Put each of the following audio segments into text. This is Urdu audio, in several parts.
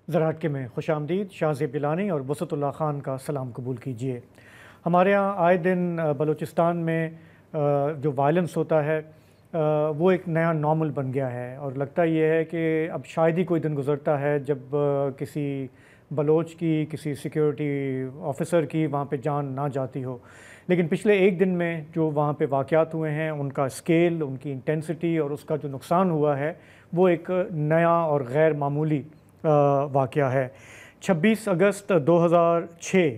زراعت کے میں خوش آمدید. شاہ زیب گیلانی اور وسعت اللہ خان کا سلام قبول کیجیے. ہمارے ہاں آئے دن بلوچستان میں جو وائلنس ہوتا ہے وہ ایک نیا نارمل بن گیا ہے، اور لگتا یہ ہے کہ اب شاید ہی کوئی دن گزرتا ہے جب کسی بلوچ کی، کسی سیکیورٹی آفیسر کی وہاں پہ جان نہ جاتی ہو. لیکن پچھلے ایک دن میں جو وہاں پہ واقعات ہوئے ہیں، ان کا اسکیل، ان کی انٹینسٹی اور اس کا جو نقصان ہوا ہے وہ ایک نیا اور غیر معمولی واقعہ ہے. 26 اگست 2006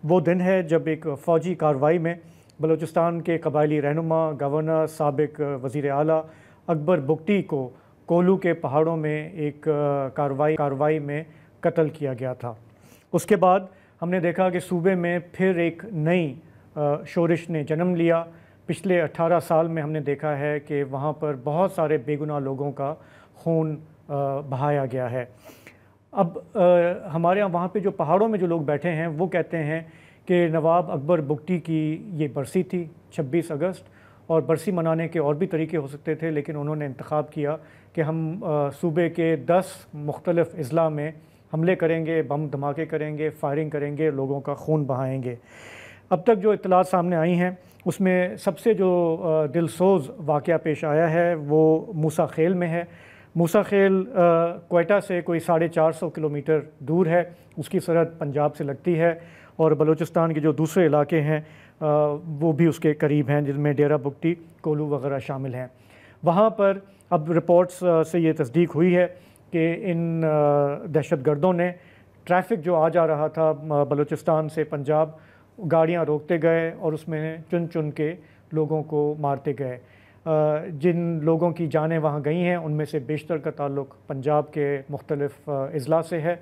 وہ دن ہے جب ایک فوجی کارروائی میں بلوچستان کے قبائلی رہنما، گورنر، سابق وزیر اعلیٰ اکبر بگٹی کو کولو کے پہاڑوں میں ایک کارروائی میں قتل کیا گیا تھا. اس کے بعد ہم نے دیکھا کہ صوبے میں پھر ایک نئی شورش نے جنم لیا. پچھلے 18 سال میں ہم نے دیکھا ہے کہ وہاں پر بہت سارے بے گناہ لوگوں کا خون بہایا گیا ہے. اب ہمارے یہاں وہاں پہ جو پہاڑوں میں جو لوگ بیٹھے ہیں وہ کہتے ہیں کہ نواب اکبر بگٹی کی یہ برسی تھی 26 اگست، اور برسی منانے کے اور بھی طریقے ہو سکتے تھے، لیکن انہوں نے انتخاب کیا کہ ہم صوبے کے 10 مختلف اضلاع میں حملے کریں گے، بم دھماکے کریں گے، فائرنگ کریں گے، لوگوں کا خون بہائیں گے. اب تک جو اطلاعات سامنے آئی ہیں اس میں سب سے جو دلسوز واقعہ پیش آیا ہے وہ موسیٰ خیل میں ہے. موسیٰ خیل کوئٹہ سے کوئی 450 کلومیٹر دور ہے. اس کی سرحد پنجاب سے لگتی ہے، اور بلوچستان کے جو دوسرے علاقے ہیں وہ بھی اس کے قریب ہیں، جن میں ڈیرہ بگٹی، کولو وغیرہ شامل ہیں. وہاں پر اب رپورٹس سے یہ تصدیق ہوئی ہے کہ ان دہشت گردوں نے ٹریفک جو آ جا رہا تھا بلوچستان سے پنجاب، گاڑیاں روکتے گئے اور اس میں چن چن کے لوگوں کو مارتے گئے. جن لوگوں کی جانیں وہاں گئی ہیں ان میں سے بیشتر کا تعلق پنجاب کے مختلف اضلاع سے ہے.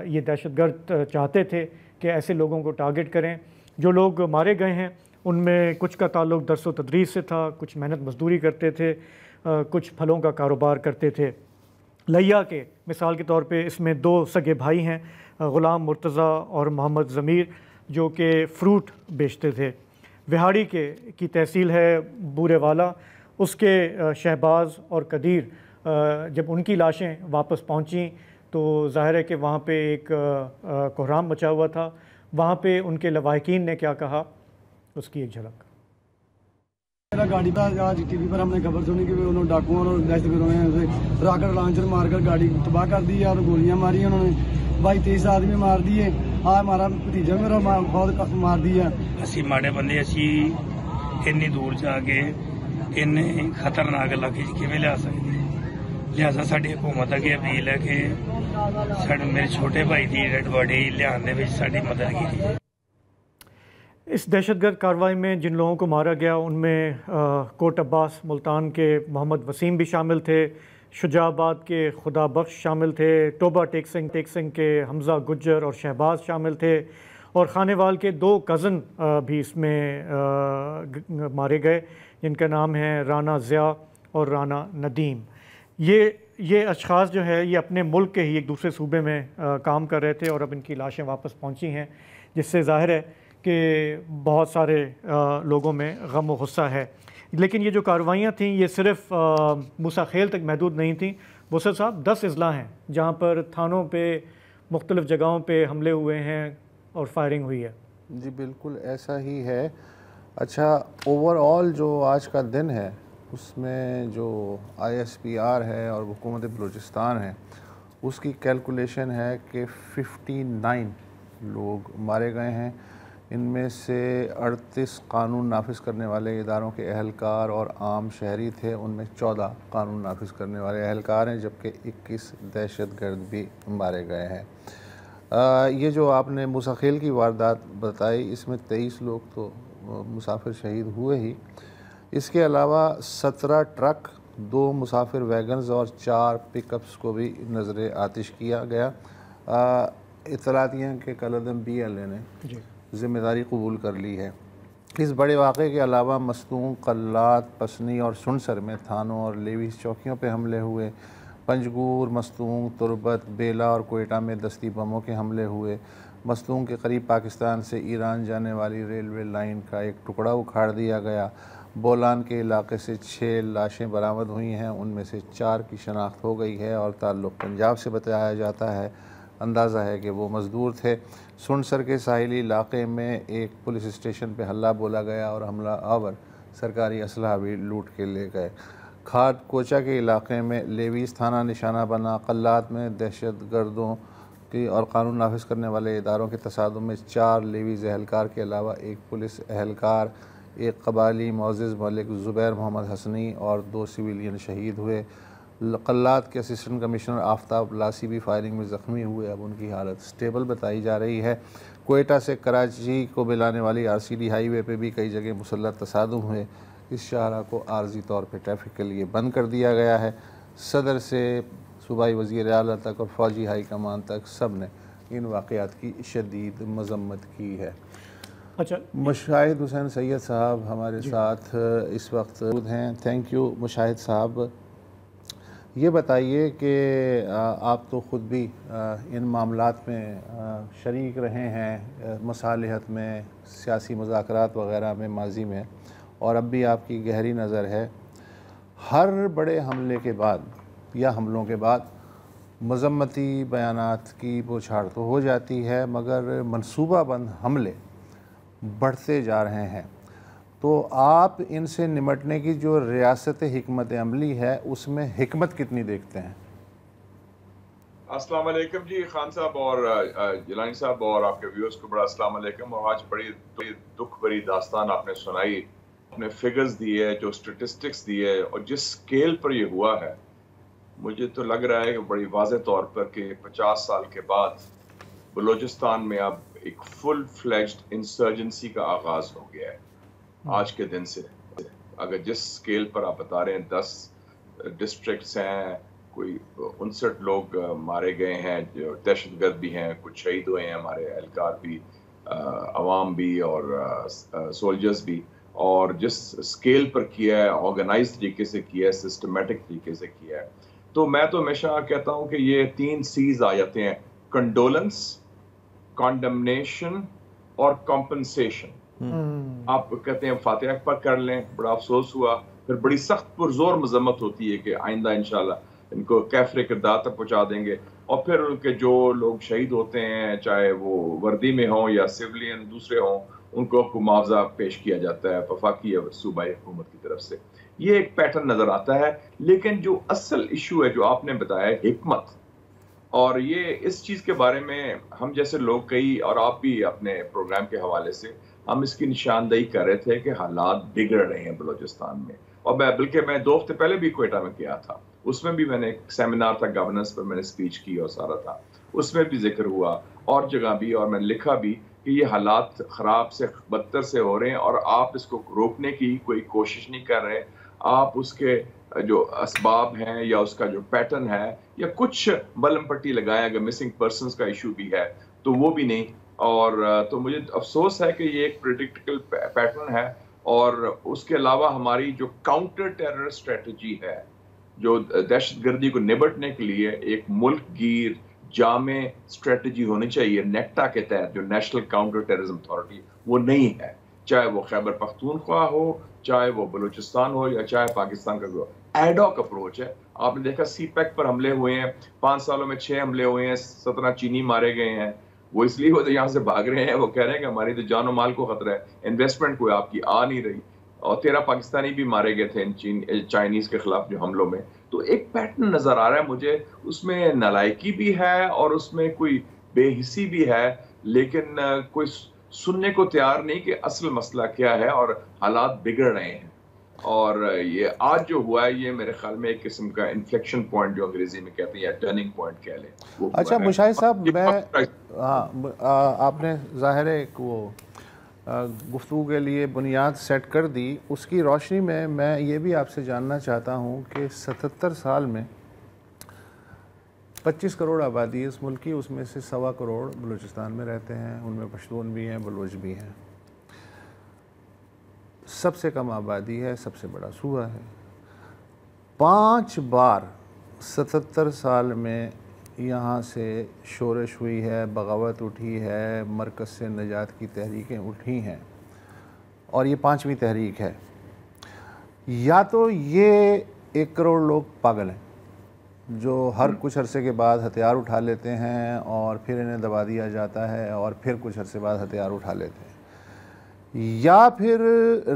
یہ دہشت گرد چاہتے تھے کہ ایسے لوگوں کو ٹارگٹ کریں. جو لوگ مارے گئے ہیں ان میں کچھ کا تعلق درس و تدریس سے تھا، کچھ محنت مزدوری کرتے تھے، کچھ پھلوں کا کاروبار کرتے تھے. لیا کے مثال کے طور پہ اس میں 2 سگے بھائی ہیں، غلام مرتضیٰ اور محمد ضمیر، جو کہ فروٹ بیچتے تھے. وہاڑی کی تحصیل ہے بورے والا، اس کے شہباز اور قدیر جب ان کی لاشیں واپس پہنچیں تو ظاہر ہے کہ وہاں پہ ایک کوہرام مچا ہوا تھا. وہاں پہ ان کے لواحقین نے کیا کہا، اس کی ایک جھلک. گاڑی تھا، آج ٹی وی پر ہم نے خبر سنی کہ انہوں ڈاکوؤں اور دہشت گردوں نے راکٹ لانچر مار کر گاڑی تباہ کر دی اور گولیاں ماری. انہوں نے 22-23 آدمی مار دیے. ہمارا بھتیجا میرا بہت مار دیا. اسی ماڑے بندے اسی اتنی دور جا کے ان خطرناک علاقے کیویں لیا سکتے. لہٰذا ساری حکومت اگے اپیل ہے کہ میرے چھوٹے بھائی کی ڈیڈ باڈی لیانے میں ساری مدد کی. اس دہشت گرد کارروائی میں جن لوگوں کو مارا گیا ان میں کوٹ عباس ملتان کے محمد وسیم بھی شامل تھے، شجاع آباد کے خدا بخش شامل تھے، ٹوبہ ٹیک سنگھ کے حمزہ گجر اور شہباز شامل تھے، اور خانیوال کے 2 کزن بھی اس میں مارے گئے جن کا نام ہے رانا ضیاء اور رانا ندیم. یہ اشخاص جو ہے یہ اپنے ملک کے ہی ایک دوسرے صوبے میں کام کر رہے تھے، اور اب ان کی لاشیں واپس پہنچی ہیں، جس سے ظاہر ہے کہ بہت سارے لوگوں میں غم و غصہ ہے. لیکن یہ جو کارروائیاں تھیں یہ صرف موسیٰ خیل تک محدود نہیں تھیں. وسعت صاحب 10 اضلاع ہیں جہاں پر تھانوں پہ مختلف جگہوں پہ حملے ہوئے ہیں اور فائرنگ ہوئی ہے. جی بالکل ایسا ہی ہے. اچھا، اوور آل جو آج کا دن ہے اس میں جو ISPR ہے اور حکومت بلوچستان ہے اس کی کیلکولیشن ہے کہ 59 لوگ مارے گئے ہیں. ان میں سے 38 قانون نافذ کرنے والے اداروں کے اہلکار اور عام شہری تھے. ان میں 14 قانون نافذ کرنے والے اہلکار ہیں، جبکہ 21 دہشت گرد بھی مارے گئے ہیں. یہ جو آپ نے موسیٰ خیل کی واردات بتائی اس میں 23 لوگ تو مسافر شہید ہوئے ہی. اس کے علاوہ 17 ٹرک، 2 مسافر ویگنز اور 4 پک اپس کو بھی نظر آتش کیا گیا. اطلاعات یہ ہیں کہ کالعدم BLA نے ذمہ داری قبول کر لی ہے. اس بڑے واقعے کے علاوہ مستونگ، قلات، پسنی اور سنسر میں تھانوں اور لیویز چوکیوں پہ حملے ہوئے. پنجگور، مستونگ، تربت، بیلا اور کوئٹہ میں دستی بموں کے حملے ہوئے. مستونگ کے قریب پاکستان سے ایران جانے والی ریلوے لائن کا ایک ٹکڑا اکھاڑ دیا گیا. بولان کے علاقے سے 6 لاشیں برآمد ہوئی ہیں، ان میں سے 4 کی شناخت ہو گئی ہے اور تعلق پنجاب سے بتایا جاتا ہے۔ اندازہ ہے کہ وہ مزدور تھے۔ سنسر کے ساحلی علاقے میں ایک پولیس اسٹیشن پہ حملہ بولا گیا اور حملہ آور سرکاری اسلحہ بھی لوٹ کے لے گئے۔ کھاٹ کوچہ کے علاقے میں لیویز تھانہ نشانہ بنا۔ قلات میں دہشت گردوں کی اور قانون نافذ کرنے والے اداروں کے تصادم میں 4 لیویز اہلکار کے علاوہ ایک پولیس اہلکار، ایک قبائلی معزز ملک زبیر محمد حسنی اور 2 سویلین شہید ہوئے۔ قلات کے اسسٹنٹ کمشنر آفتاب لاسی بھی فائرنگ میں زخمی ہوئے، اب ان کی حالت سٹیبل بتائی جا رہی ہے۔ کوئٹہ سے کراچی کو ملانے والی RCD ہائی وے پہ بھی کئی جگہ مسلح تصادم ہوئے۔ اس شاہراہ کو عارضی طور پہ ٹریفک کے لیے بند کر دیا گیا ہے۔ صدر سے صوبائی وزیر اعلیٰ تک اور فوجی ہائی کمان تک سب نے ان واقعات کی شدید مذمت کی ہے۔ اچھا، مشاہد حسین سید صاحب ہمارے ساتھ اس وقت موجود ہیں۔ تھینک یو مشاہد صاحب۔ یہ بتائیے کہ آپ تو خود بھی ان معاملات میں شریک رہے ہیں، مصالحت میں، سیاسی مذاکرات وغیرہ میں ماضی میں، اور اب بھی آپ کی گہری نظر ہے، ہر بڑے حملے کے بعد یا حملوں کے بعد مذمتی بیانات کی بوچھاڑ تو ہو جاتی ہے، مگر منصوبہ بند حملے بڑھتے جا رہے ہیں۔ تو آپ ان سے نمٹنے کی جو ریاست حکمت عملی ہے اس میں حکمت کتنی دیکھتے ہیں؟ السلام علیکم جی خان صاحب اور جیلانی صاحب اور آپ کے ویورز کو بڑا السلام علیکم۔ اور آج بڑی دکھ بھری داستان آپ نے سنائی، اپنے فگرز دیے، جو سٹیٹسٹکس دیے، اور جس سکیل پر یہ ہوا ہے، مجھے تو لگ رہا ہے کہ بڑی واضح طور پر کہ 50 سال کے بعد بلوچستان میں اب ایک فل فلیجڈ انسرجنسی کا آغاز ہو گیا ہے آج کے دن سے۔ اگر جس سکیل پر آپ بتا رہے ہیں، 10 ڈسٹرکٹس ہیں، کوئی 59 لوگ مارے گئے ہیں، جو دہشت گرد بھی ہیں، کچھ شہید ہوئے ہیں، ہمارے اہلکار بھی، عوام بھی اور سولجرز بھی، اور جس سکیل پر کیا ہے، آرگنائز طریقے سے کیا ہے، سسٹمیٹک طریقے سے کیا ہے، تو میں تو ہمیشہ کہتا ہوں کہ یہ 3 C's آ جاتے ہیں: کنڈولنس، کانڈمنیشن اور کمپنسیشن۔ آپ کہتے ہیں فاتحہ پر کر لیں، بڑا افسوس ہوا، پھر بڑی سخت پرزور مذمت ہوتی ہے کہ آئندہ انشاءاللہ ان کو کیفر کردار تک پہنچا دیں گے، اور پھر ان کے جو لوگ شہید ہوتے ہیں، چاہے وہ وردی میں ہوں یا سیولین دوسرے ہوں، ان کو معاوضہ پیش کیا جاتا ہے وفاقی یا صوبائی حکومت کی طرف سے۔ یہ ایک پیٹرن نظر آتا ہے، لیکن جو اصل ایشو ہے جو آپ نے بتایا، حکمت، اور یہ اس چیز کے بارے میں ہم جیسے لوگ کئی، اور آپ بھی اپنے پروگرام کے حوالے سے، ہم اس کی نشاندہی کر رہے تھے کہ حالات بگڑ رہے ہیں بلوچستان میں، اور بلکہ میں 2 ہفتے پہلے بھی کوئٹہ میں گیا تھا، اس میں بھی میں نے ایک سیمینار تھا گورننس پر، میں نے اسپیچ کی اور سارا تھا، اس میں بھی ذکر ہوا اور جگہ بھی، اور میں نے لکھا بھی کہ یہ حالات خراب سے بدتر سے ہو رہے ہیں، اور آپ اس کو روکنے کی کوئی کوشش نہیں کر رہے۔ آپ اس کے جو اسباب ہیں یا اس کا جو پیٹرن ہے، یا کچھ بلم پٹی لگائیں، اگر مسنگ پرسنز کا ایشو بھی ہے تو وہ بھی نہیں، اور تو مجھے افسوس ہے کہ یہ ایک پریڈکٹیبل پیٹرن ہے۔ اور اس کے علاوہ ہماری جو کاؤنٹر ٹیرر اسٹریٹجی ہے، جو دہشت گردی کو نبٹنے کے لیے ایک ملک گیر جامع اسٹریٹجی ہونی چاہیے نیکٹا کے تحت، جو نیشنل کاؤنٹر ٹیررزم اتھارٹی، وہ نہیں ہے، چاہے وہ خیبر پختونخوا ہو، چاہے وہ بلوچستان ہو، یا چاہے پاکستان کا کوئی ایڈ ہاک اپروچ ہے۔ آپ نے دیکھا سی پیک پر حملے ہوئے ہیں، 5 سالوں میں 6 حملے ہوئے ہیں، 17 چینی مارے گئے ہیں، وہ اس لیے وہ یہاں سے بھاگ رہے ہیں، وہ کہہ رہے ہیں کہ ہماری تو جان و مال کو خطرہ ہے، انویسٹمنٹ کوئی آپ کی آ نہیں رہی، اور 13 پاکستانی بھی مارے گئے تھے چائنیز کے خلاف جو حملوں میں۔ تو ایک پیٹرن نظر آ رہا ہے مجھے، اس میں نالائکی بھی ہے اور اس میں کوئی بے حسی بھی ہے، لیکن کوئی سننے کو تیار نہیں کہ اصل مسئلہ کیا ہے، اور حالات بگڑ رہے ہیں۔ اور یہ آج جو ہوا ہے، یہ میرے خیال میں ایک قسم کا انفلیکشن پوائنٹ، جو انگریزی میں کہتے ہیں، یا ٹرننگ پوائنٹ کہہ لیں، وہ ہوا اچھا ہے۔ مشاہد صاحب، آپ نے ظاہر ہے ایک وہ گفتگو کے لیے بنیاد سیٹ کر دی، اس کی روشنی میں یہ بھی آپ سے جاننا چاہتا ہوں کہ 77 سال میں 25 کروڑ آبادی اس ملک کی، اس میں سے 1.25 کروڑ بلوچستان میں رہتے ہیں، ان میں پشتون بھی ہیں، بلوچ بھی ہیں۔ سب سے کم آبادی ہے، سب سے بڑا صوبہ ہے۔ 5 بار 77 سال میں یہاں سے شورش ہوئی ہے، بغاوت اٹھی ہے، مرکز سے نجات کی تحریکیں اٹھی ہیں، اور یہ 5ویں تحریک ہے۔ یا تو یہ 1 کروڑ لوگ پاگل ہیں جو ہر کچھ عرصے کے بعد ہتھیار اٹھا لیتے ہیں اور پھر انہیں دبا دیا جاتا ہے اور پھر کچھ عرصے بعد ہتھیار اٹھا لیتے ہیں، یا پھر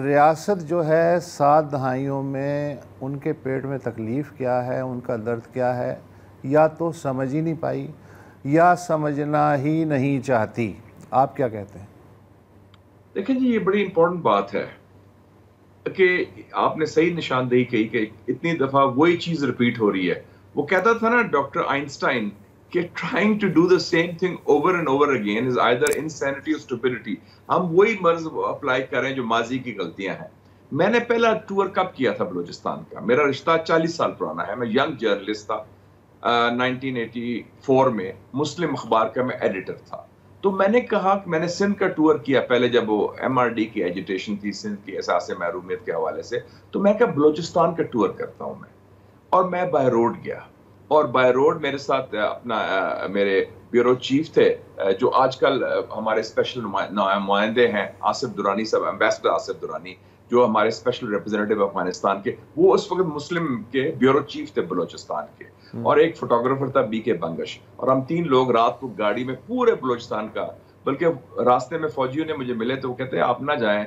ریاست جو ہے 7 دہائیوں میں ان کے پیٹ میں تکلیف کیا ہے، ان کا درد کیا ہے، یا تو سمجھ ہی نہیں پائی یا سمجھنا ہی نہیں چاہتی۔ آپ کیا کہتے ہیں؟ دیکھیں جی، یہ بڑی امپورٹنٹ بات ہے کہ آپ نے صحیح نشاندہی کہی کہ اتنی دفعہ وہی چیز ریپیٹ ہو رہی ہے۔ وہ کہتا تھا نا ڈاکٹر آئنسٹائن کہ trying to do the same thing over and over again is either insanity or stupidity. ہم وہی مرض اپلائی کریں جو ماضی کی غلطیاں ہیں۔ میں نے پہلا ٹور کب کیا تھا بلوچستان کا؟ میرا رشتہ 40 سال پرانا ہے، میں ینگ جرنلسٹ تھا۔ 1984 میں مسلم اخبار کا میں ایڈیٹر تھا۔ تو میں نے کہا کہ میں نے سندھ کا ٹور کیا پہلے جب وہ MRD کی ایجیٹیشن تھی سندھ کی احساس محرومیت کے حوالے سے، تو میں کہا بلوچستان کا ٹور کرتا ہوں میں، اور میں بائی روڈ گیا، اور بائی روڈ میرے ساتھ اپنا میرے بیورو چیف تھے جو آج کل ہمارے اسپیشل نمائندے ہیں، آصف درانی صاحب، ایمبیسڈر آصف درانی جو ہمارے اسپیشل ریپرزینٹیو افغانستان کے، وہ اس وقت مسلم کے بیورو چیف تھے بلوچستان کے، اور ایک فوٹوگرافر تھا BK بنگش، اور ہم 3 لوگ رات کو گاڑی میں پورے بلوچستان کا، بلکہ راستے میں فوجیوں نے مجھے ملے تو وہ کہتے ہیں آپ نہ جائیں،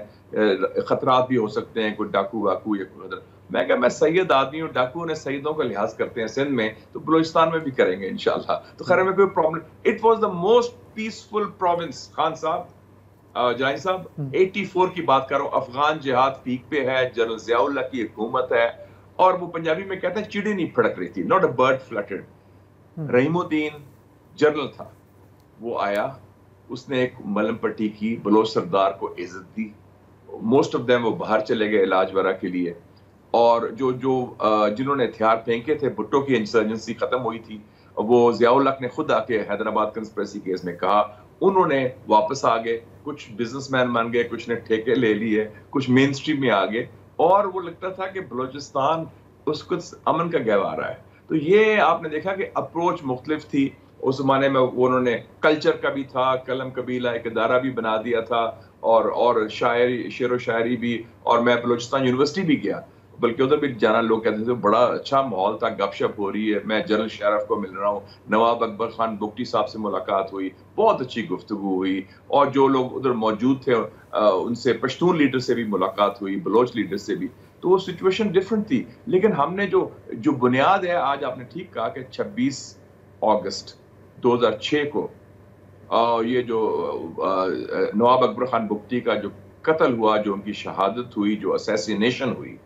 خطرات بھی ہو سکتے ہیں، کوئی ڈاکو واکو یا کوئی ادھر۔ میں کہا میں سید آدمی ہوں، ڈاکو نے سیدوں کا لحاظ کرتے ہیں سندھ میں، تو بلوچستان میں بھی کریں گے انشاءاللہ۔ تو خیر میں کوئی problem, it was the most peaceful province. Khan صاحب، جائن صاحب، 84 کی بات کر رہا ہوں، افغان جہاد پیک پہ ہے، جنرل ضیاء اللہ کی حکومت ہے، اور وہ پنجابی میں کہتے ہیں چڑی نہیں پھڑک رہی تھی، not a bird filtered. Rahim Uddin general تھا، وہ آیا، اس نے ایک ملم پٹی کی، بلوچ سردار کو عزت دی، موسٹ آف دیم وہ باہر چلے گئے علاج وغیرہ کے لیے، اور جنہوں نے ہتھیار پھینکے تھے، بھٹو کی انسرجنسی ختم ہوئی تھی، وہ ضیاء الحق نے خود آ کے حیدرآباد کنسپریسی کیس میں کہا، انہوں نے واپس آ گئے، کچھ بزنس مین بن گئے، کچھ نے ٹھیکے لے لیے، کچھ مین اسٹریم میں آ گئے، اور وہ لگتا تھا کہ بلوچستان اس کو امن کا گہوارہ ہے۔ تو یہ آپ نے دیکھا کہ اپروچ مختلف تھی اس زمانے میں، انہوں نے کلچر کا بھی تھا، قلم قبیلہ ایک ادارہ بھی بنا دیا تھا، اور شاعری، شعر و شاعری بھی، اور میں بلوچستان یونیورسٹی بھی گیا، بلکہ ادھر بھی جانا، لوگ کہتے تھے بڑا اچھا ماحول تھا، گپ شپ ہو رہی ہے، میں جنرل شرف کو مل رہا ہوں، نواب اکبر خان بگٹی صاحب سے ملاقات ہوئی، بہت اچھی گفتگو ہوئی، اور جو لوگ ادھر موجود تھے ان سے پشتون لیڈر سے بھی ملاقات ہوئی، بلوچ لیڈر سے بھی، تو وہ سچویشن ڈیفرنٹ تھی۔ لیکن ہم نے جو بنیاد ہے، آج آپ نے ٹھیک کہا کہ 26 اگست 2006 کو یہ جو نواب اکبر خان بگٹی کا جو قتل ہوا، جو ان کی شہادت ہوئی، جو اسیسینیشن ہوئی،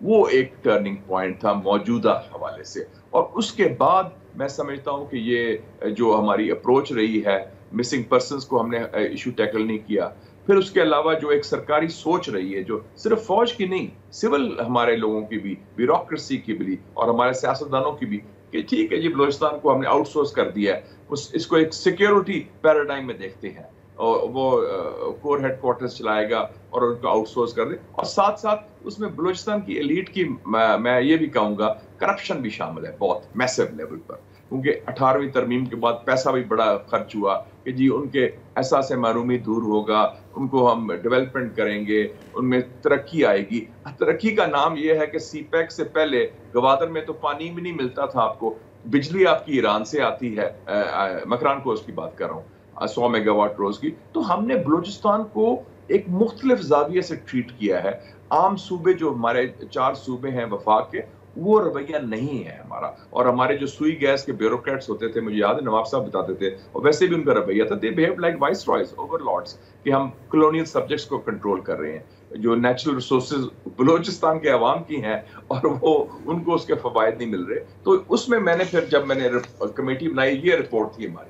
وہ ایک ٹرننگ پوائنٹ تھا موجودہ حوالے سے۔ اور اس کے بعد میں سمجھتا ہوں کہ یہ جو ہماری اپروچ رہی ہے، مسنگ پرسنز کو ہم نے ایشو ٹیکل نہیں کیا، پھر اس کے علاوہ جو ایک سرکاری سوچ رہی ہے، جو صرف فوج کی نہیں، سول ہمارے لوگوں کی بھی، بیوروکریسی کی بھی، اور ہمارے سیاستدانوں کی بھی، کہ ٹھیک ہے جی بلوچستان کو ہم نے آؤٹ سورس کر دیا ہے، اس کو ایک سیکیورٹی پیراڈائم میں دیکھتے ہیں، اور وہ کور ہیڈ کوارٹرز چلائے گا اور ان کو آؤٹ سورس کر دے، اور ساتھ ساتھ اس میں بلوچستان کی ایلیٹ کی میں یہ بھی کہوں گا کرپشن بھی شامل ہے، بہت میسو لیول پر، کیونکہ 18ویں ترمیم کے بعد پیسہ بھی بڑا خرچ ہوا کہ جی ان کے احساس محرومی دور ہوگا، ان کو ہم ڈیولپمنٹ کریں گے، ان میں ترقی آئے گی۔ ترقی کا نام یہ ہے کہ سی پیک سے پہلے گوادر میں تو پانی بھی نہیں ملتا تھا آپ کو، بجلی آپ کی ایران سے آتی ہے، مکران کوسٹ کی بات کر رہا ہوں، 100 میگا واٹ روز کی۔ تو ہم نے بلوچستان کو ایک مختلف زاویے سے ٹریٹ کیا ہے۔ عام صوبے جو ہمارے 4 صوبے ہیں وفاق کے، وہ رویہ نہیں ہے ہمارا، اور ہمارے جو سوئی گیس کے بیوروکریٹس ہوتے تھے، مجھے یاد ہے نواب صاحب بتاتے تھے، اور ویسے بھی ان کا رویہ تھا، they behave like viceroys, overlords, کہ ہم کلونیل سبجیکٹس کو کنٹرول کر رہے ہیں، جو نیچرل ریسورسز بلوچستان کے عوام کی ہیں، اور وہ ان کو اس کے فوائد نہیں مل رہے۔ تو اس میں میں نے پھر جب میں نے کمیٹی بنائی، یہ رپورٹ تھی ہماری،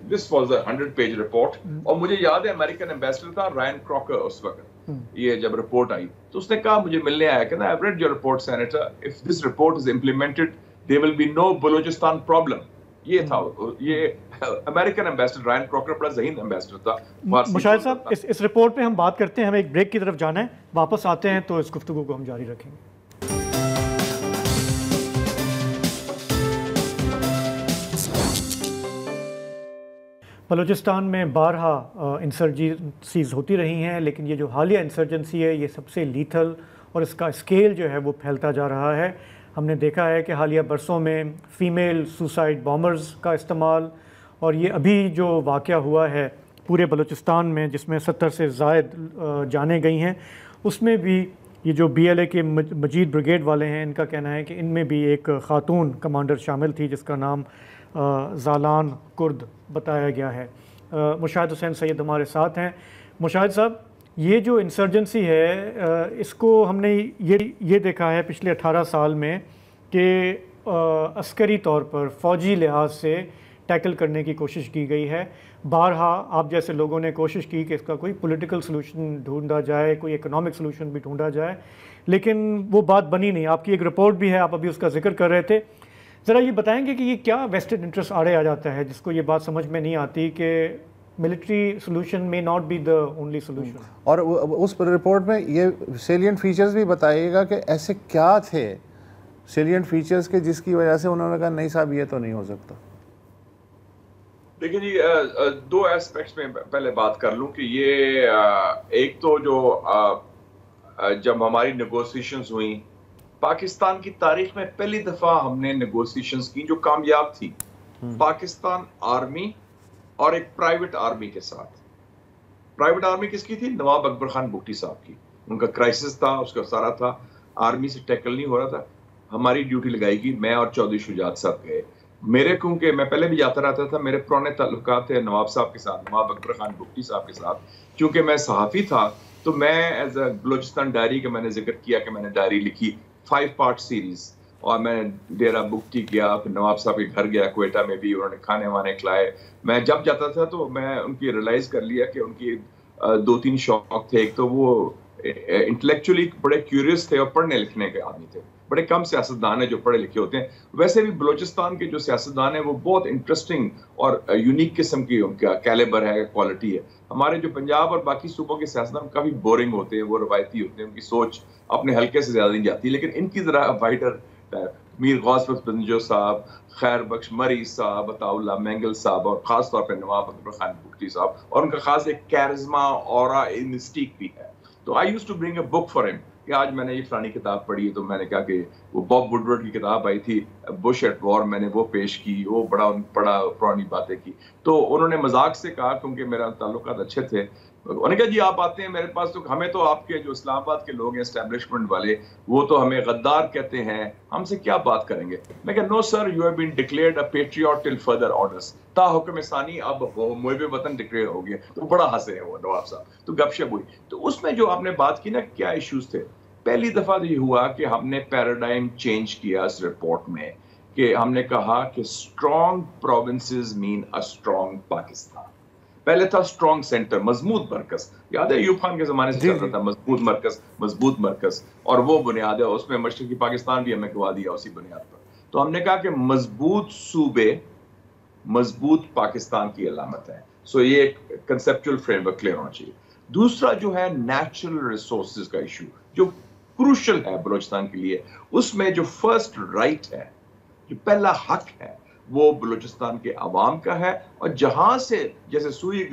this was a 100 page report, اور مجھے یاد ہے امریکن ایمبیسڈر تھا رائن کراکر اس وقت، یہ جب رپورٹ آئی تو اس نے کہا، مجھے ملنے آیا کہ I've read your report, Senator. If this report is implemented, there will be no Balochistan problem. یہ تھا، یہ امریکن ایمبیسڈر رائن کراکر بڑا ذہین ایمبیسڈر تھا۔ مشاہد صاحب، اس رپورٹ پہ ہم بات کرتے ہیں، ہمیں ایک بریک کی طرف جانا ہے، واپس آتے ہیں تو اس گفتگو کو ہم جاری رکھیں گے۔ بلوچستان میں بارہا انسرجنسیز ہوتی رہی ہیں، لیکن یہ جو حالیہ انسرجنسی ہے، یہ سب سے لیتھل اور اس کا اسکیل جو ہے وہ پھیلتا جا رہا ہے. ہم نے دیکھا ہے کہ حالیہ برسوں میں فیمیل سوسائڈ بامرز کا استعمال، اور یہ ابھی جو واقعہ ہوا ہے پورے بلوچستان میں جس میں 70 سے زائد جانیں گئی ہیں، اس میں بھی یہ جو BLA کے مجید بریگیڈ والے ہیں، ان کا کہنا ہے کہ ان میں بھی ایک خاتون کمانڈر شامل تھی جس کا نام زالان کرد بتایا گیا ہے. مشاہد حسین سید ہمارے ساتھ ہیں. مشاہد صاحب، یہ جو انسرجنسی ہے اس کو ہم نے یہ دیکھا ہے پچھلے 18 سال میں کہ عسکری طور پر فوجی لحاظ سے ٹیکل کرنے کی کوشش کی گئی ہے. بارہا آپ جیسے لوگوں نے کوشش کی کہ اس کا کوئی پولیٹیکل سلوشن ڈھونڈا جائے، کوئی اکنامک سلوشن بھی ڈھونڈا جائے، لیکن وہ بات بنی نہیں. آپ کی ایک رپورٹ بھی ہے، آپ ابھی اس کا ذکر کر رہے تھے. ذرا یہ بتائیں گے کہ یہ کیا ویسٹڈ انٹرسٹ آڑے آ جاتا ہے جس کو یہ بات سمجھ میں نہیں آتی کہ ملٹری سلوشن میں not be the only solution. اور اس رپورٹ میں یہ سیلینٹ فیچرز بھی بتائیے گا کہ ایسے کیا تھے سیلینٹ فیچرز کے جس کی وجہ سے انہوں نے کہا نہیں صاحب یہ تو نہیں ہو سکتا. دیکھیں جی، دو ایسپیکٹس میں پہلے بات کر لوں کہ یہ ایک تو جو جب ہماری نیگوسیشنز ہوئیں پاکستان کی تاریخ میں پہلی دفعہ ہم نے نیگوسیشنز کی جو کامیاب تھی پاکستان آرمی اور ایک پرائیویٹ آرمی کے ساتھ. پرائیویٹ آرمی کس کی تھی؟ نواب اکبر خان بگٹی صاحب کی. ان کا کرائسس تھا، اس کا سارا تھا، آرمی سے ٹیکل نہیں ہو رہا تھا. ہماری ڈیوٹی لگائی گئی، میں اور چودھری شجاعت صاحب گئے. میرے کیونکہ میں پہلے بھی جاتا رہتا تھا، میرے پرانے تعلقات تھے نواب صاحب کے ساتھ، نواب اکبر خان بگٹی صاحب کے ساتھ. کیونکہ میں صحافی تھا تو میں ایز اے بلوچستان ڈائری کا میں نے ذکر کیا کہ میں نے ڈائری لکھی 5 پارٹ سیریز، اور میں ڈیرہ بگٹی گیا، پھر نواب صاحب کے گھر گیا کوئٹہ میں بھی، انہوں نے کھانے وانے کھلائے. میں جب جاتا تھا تو میں ان کی ریلائز کر لیا کہ ان کی 2-3 شوق تھے. ایک تو وہ انٹلیکچولی بڑے کیوریس تھے اور پڑھنے لکھنے کے آدمی تھے. بڑے کم سیاستدان ہیں جو پڑھے لکھے ہوتے ہیں. ویسے بھی بلوچستان کے جو سیاستدان ہیں وہ بہت انٹرسٹنگ اور یونیک قسم کی ان کا کیلیبر ہے، کوالٹی ہے. ہمارے جو پنجاب اور باقی صوبوں کے سیاستدان کافی بورنگ ہوتے ہیں، وہ روایتی ہوتے ہیں، ان کی سوچ اپنے حلقے سے زیادہ نہیں جاتی. لیکن ان کی ذرا وائڈر میر غوث بخش بنجو صاحب، خیر بخش مری صاحب، عطا اللہ مینگل صاحب، اور خاص طور پہ نواب اکبر خان بگٹی صاحب، اور ان کا خاص ایک کیرزما اورا مسٹیک بھی ہے. تو I used to bring a book for ہم کہ آج میں نے یہ فلانی کتاب پڑھی ہے. تو میں نے کہا کہ وہ باب وڈورڈ کی کتاب آئی تھی بش ایٹ وار، میں نے وہ پیش کی، وہ بڑا پرانی باتیں کی. تو انہوں نے مذاق سے کہا، کیونکہ میرا تعلقات اچھے تھے، انہوں نے کہا جی آپ آتے ہیں میرے پاس تو ہمیں تو آپ کے جو اسلام آباد کے لوگ ہیں اسٹیبلشمنٹ والے وہ تو ہمیں غدار کہتے ہیں، ہم سے کیا بات کریں گے. میں کہا no sir, you have been declared a patriot till further orders, تا حکم ثانی اب محب وطن ڈکلیئر ہو گیا. تو بڑا ہنسے ہیں وہ نواب صاحب. تو گپ شپ ہوئی. تو اس میں جو آپ نے بات کی نا کیا ایشوز تھے، پہلی دفعہ یہ ہوا کہ ہم نے پیراڈائم چینج کیا اس رپورٹ میں کہ ہم نے کہا کہ strong provinces mean a strong Pakistan. پہلے تھا اسٹرانگ سینٹر، مضبوط مرکز. یاد ہے ایوب خان کے زمانے سے چل رہا تھا مضبوط مرکز، اور وہ بنیاد ہے. اس میں مشرقی پاکستان بھی ہمیں گوا دیا اسی بنیاد پر. تو ہم نے کہا کہ مضبوط صوبے مضبوط پاکستان کی علامت ہے. سو یہ ایک کنسپچل فریم ورک کلیئر ہونا چاہیے. دوسرا جو ہے نیچرل ریسورسز کا ایشو جو کروشل ہے بلوچستان کے لیے، اس میں جو فرسٹ رائٹ ہے، جو پہلا حق ہے، وہ بلوچستان کے عوام کا ہے. اور جہاں سے جیسے سوئی